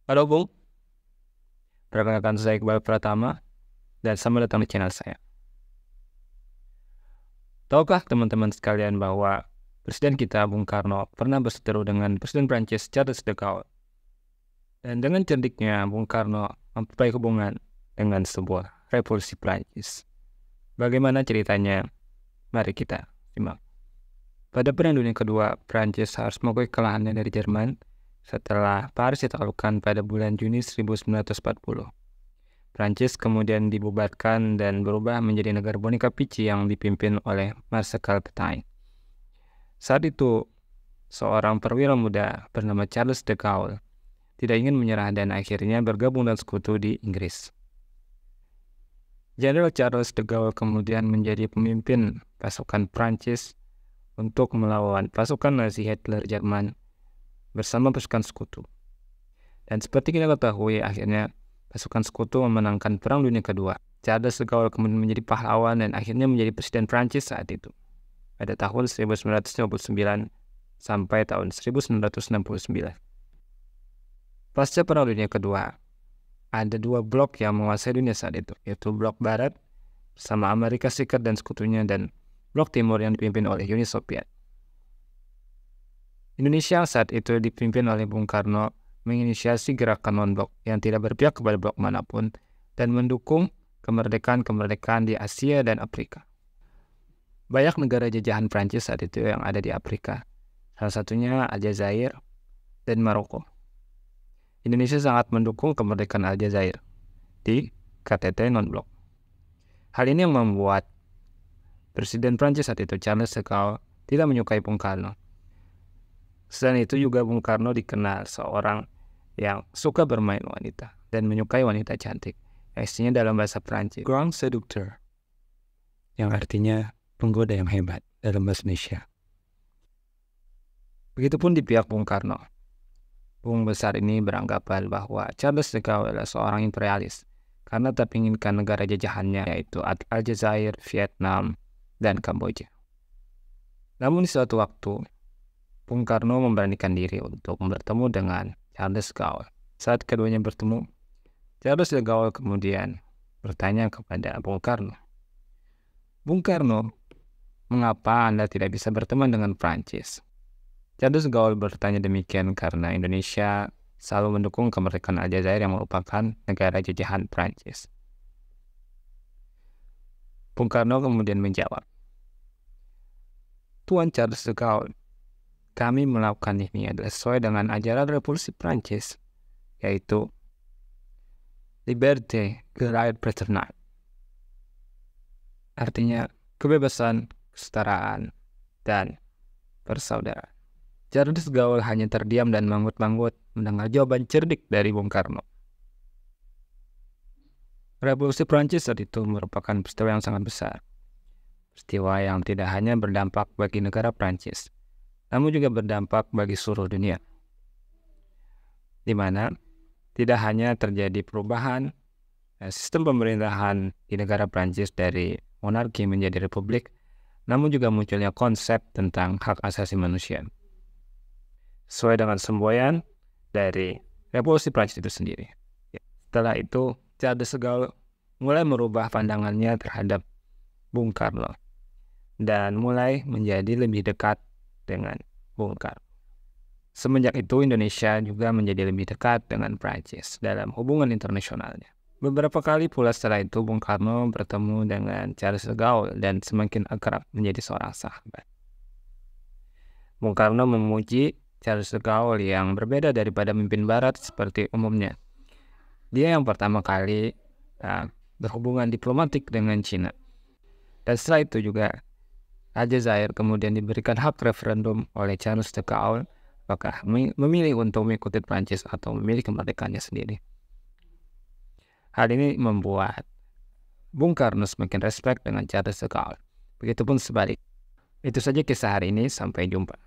Halo Bung, perkenalkan saya Iqbal Pratama dan selamat datang di channel saya. Tahukah teman-teman sekalian bahwa Presiden kita Bung Karno pernah berseteru dengan Presiden Prancis Charles de Gaulle? Dan dengan cerdiknya Bung Karno memperbaiki hubungan dengan sebuah revolusi Prancis. Bagaimana ceritanya? Mari kita simak. Pada Perang Dunia Kedua, Prancis harus mengakui kekalahannya dari Jerman setelah Paris ditaklukkan pada bulan Juni 1940. Prancis kemudian dibubarkan dan berubah menjadi negara boneka pici yang dipimpin oleh Marsekal Pétain. Saat itu, seorang perwira muda bernama Charles de Gaulle tidak ingin menyerah dan akhirnya bergabung dan sekutu di Inggris. Jenderal Charles de Gaulle kemudian menjadi pemimpin pasukan Prancis untuk melawan pasukan Nazi Hitler Jerman bersama pasukan sekutu. Dan seperti kita ketahui, akhirnya pasukan sekutu memenangkan Perang Dunia Kedua. Charles de Gaulle kemudian menjadi pahlawan dan akhirnya menjadi Presiden Prancis saat itu pada tahun 1959 sampai tahun 1969. Pasca Perang Dunia Kedua, ada dua blok yang menguasai dunia saat itu, yaitu blok Barat bersama Amerika Serikat dan sekutunya dan blok Timur yang dipimpin oleh Uni Soviet. Indonesia saat itu dipimpin oleh Bung Karno menginisiasi gerakan non-blok yang tidak berpihak kepada blok manapun dan mendukung kemerdekaan-kemerdekaan di Asia dan Afrika. Banyak negara jajahan Prancis saat itu yang ada di Afrika, salah satunya Aljazair dan Maroko. Indonesia sangat mendukung kemerdekaan Aljazair di KTT non-blok. Hal ini yang membuat Presiden Prancis saat itu Charles de Gaulle tidak menyukai Bung Karno. Selain itu juga Bung Karno dikenal seorang yang suka bermain wanita dan menyukai wanita cantik. Istinya dalam bahasa Prancis, grand seducteur, yang artinya penggoda yang hebat dalam bahasa Indonesia. Begitupun di pihak Bung Karno. Bung besar ini beranggapan bahwa Charles de Gaulle adalah seorang imperialis karena tak menginginkan negara jajahannya yaitu Aljazair, Vietnam, dan Kamboja. Namun di suatu waktu, Bung Karno memberanikan diri untuk bertemu dengan Charles de Gaulle. Saat keduanya bertemu, Charles de Gaulle kemudian bertanya kepada Bung Karno, "Bung Karno, mengapa Anda tidak bisa berteman dengan Prancis?" Charles de Gaulle bertanya demikian karena Indonesia selalu mendukung kemerdekaan Aljazair yang merupakan negara jajahan Prancis. Bung Karno kemudian menjawab, "Tuan Charles de Gaulle, kami melakukan ini adalah sesuai dengan ajaran revolusi Prancis, yaitu liberté, gerail fraternal." Artinya kebebasan, kesetaraan, dan persaudaraan. Charles de Gaulle hanya terdiam dan manggut-manggut mendengar jawaban cerdik dari Bung Karno. Revolusi Prancis saat itu merupakan peristiwa yang sangat besar. Peristiwa yang tidak hanya berdampak bagi negara Prancis, namun juga berdampak bagi seluruh dunia. Di mana tidak hanya terjadi perubahan sistem pemerintahan di negara Prancis dari monarki menjadi republik, namun juga munculnya konsep tentang hak asasi manusia. Sesuai dengan semboyan dari revolusi Prancis itu sendiri. Setelah itu, Charles de Gaulle mulai merubah pandangannya terhadap Bung Karno dan mulai menjadi lebih dekat dengan Bung Karno. Semenjak itu, Indonesia juga menjadi lebih dekat dengan Prancis dalam hubungan internasionalnya. Beberapa kali pula setelah itu, Bung Karno bertemu dengan Charles de Gaulle dan semakin akrab menjadi seorang sahabat. Bung Karno memuji Charles de Gaulle yang berbeda daripada pemimpin Barat seperti umumnya. Dia yang pertama kali berhubungan diplomatik dengan Cina. Dan setelah itu juga Aljazair kemudian diberikan hak referendum oleh Charles de Gaulle apakah memilih untuk mengikuti Prancis atau memilih kemerdekaannya sendiri. Hal ini membuat Bung Karno semakin respect dengan Charles de Gaulle. Begitupun sebalik. Itu saja kisah hari ini, sampai jumpa.